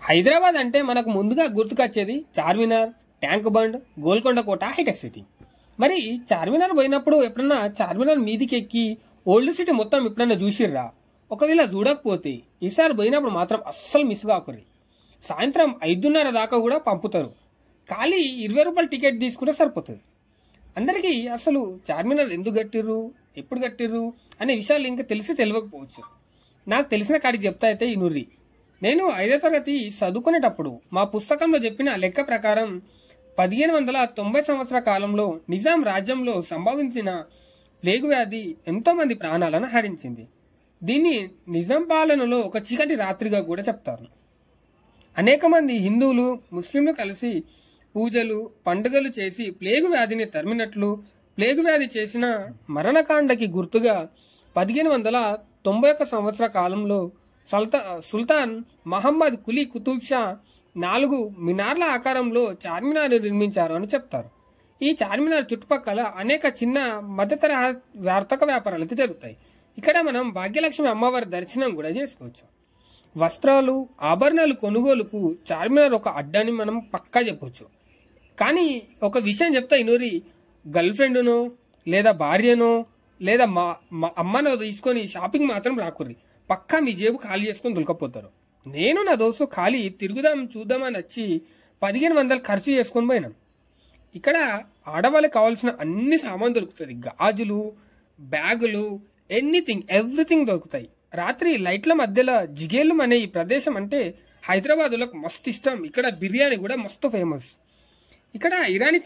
హైదరాబాద్ అంటే మనకు ముందుగా గుర్తుకొచ్చేది చార్మినార్, ట్యాంక్ బండ్, గోల్కొండ కోట, హైటెక్ సిటీ. మరి చార్మినార్ పోయినప్పుడు ఎప్పుడన్నా చార్మినార్ మీదికి ఎక్కి ఓల్డ్ సిటీ మొత్తం ఎప్పుడన్నా చూసిర్రా? ఒకవేళ చూడకపోతే ఈసారి పోయినప్పుడు మాత్రం అస్సలు మిస్ కాకుర్రి. సాయంత్రం 5:30 దాకా కూడా పంపుతారు. ఖాళీ 20 రూపాయలు టికెట్ తీసుకుంటే సరిపోతుంది. అందరికీ అసలు చార్మినార్ ఎందుకు కట్టిర్రు, ఎప్పుడు కట్టిర్రు అనే విషయాలు ఇంకా తెలియకపోవచ్చు. నాకు తెలిసిన కాడికి చెప్తా అయితే ఈ నుర్రి. నేను 5వ తరగతి చదువుకునేటప్పుడు మా పుస్తకంలో చెప్పిన లెక్క ప్రకారం 1590 సంవత్సర కాలంలో నిజాం రాజ్యంలో సంభవించిన ప్లేగు వ్యాధి ఎంతో మంది ప్రాణాలను హరించింది. దీన్ని నిజాం పాలనలో ఒక చీకటి రాత్రిగా కూడా చెప్తారు. అనేక మంది హిందువులు, ముస్లింలు కలిసి పూజలు, పండుగలు చేసి ప్లేగు వ్యాధిని తరిమినట్లు, ప్లేగు వ్యాధి చేసిన మరణకాండకి గుర్తుగా 1591 సంవత్సర కాలంలో సుల్తాన్ మహమ్మద్ కులీ కుతుబ్ షా 4 మినార్ల ఆకారంలో చార్మినార్ నిర్మించారు అని చెప్తారు. ఈ చార్మినార్ చుట్టుపక్కల అనేక చిన్న మధ్యతరహా వర్తక వ్యాపారాలు అయితే జరుగుతాయి. ఇక్కడ మనం భాగ్యలక్ష్మి అమ్మవారి దర్శనం కూడా చేసుకోవచ్చు. వస్త్రాలు, ఆభరణాలు కొనుగోలుకు చార్మినార్ ఒక అడ్డాని మనం పక్కా చెప్పొచ్చు. కానీ ఒక విషయం చెప్తా ఇనూరి, గర్ల్ ఫ్రెండ్నో లేదా భార్యనో లేదా మా అమ్మనో తీసుకొని షాపింగ్ మాత్రం రాకుర్రి. పక్కా మీ జేబు ఖాళీ చేసుకొని దొరకపోతారు. నేను నా దోస్తు ఖాళీ తిరుగుదాం చూద్దామని వచ్చి 1500 ఖర్చు చేసుకొని పోయినాం. ఇక్కడ ఆడవాళ్ళకి కావాల్సిన అన్ని సామాన్ దొరుకుతుంది. గాజులు, బ్యాగులు, ఎవ్రీథింగ్ దొరుకుతాయి. రాత్రి లైట్ల మధ్యలో జిగేలు అనే ఈ ప్రదేశం అంటే హైదరాబాదులకు మస్తు ఇష్టం. ఇక్కడ బిర్యానీ కూడా మస్తు ఫేమస్. ఇక్కడ ఇరానీ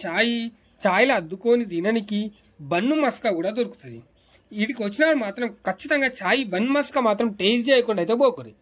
ఛాయ్లు అద్దుకొని తినడానికి బన్ను మస్కా కూడా దొరుకుతుంది. వీటికి వచ్చిన మాత్రం ఖచ్చితంగా ఛాయ్ బన్ మస్కా మాత్రం టేస్ట్ చేయకుండా అయితే పోకురి.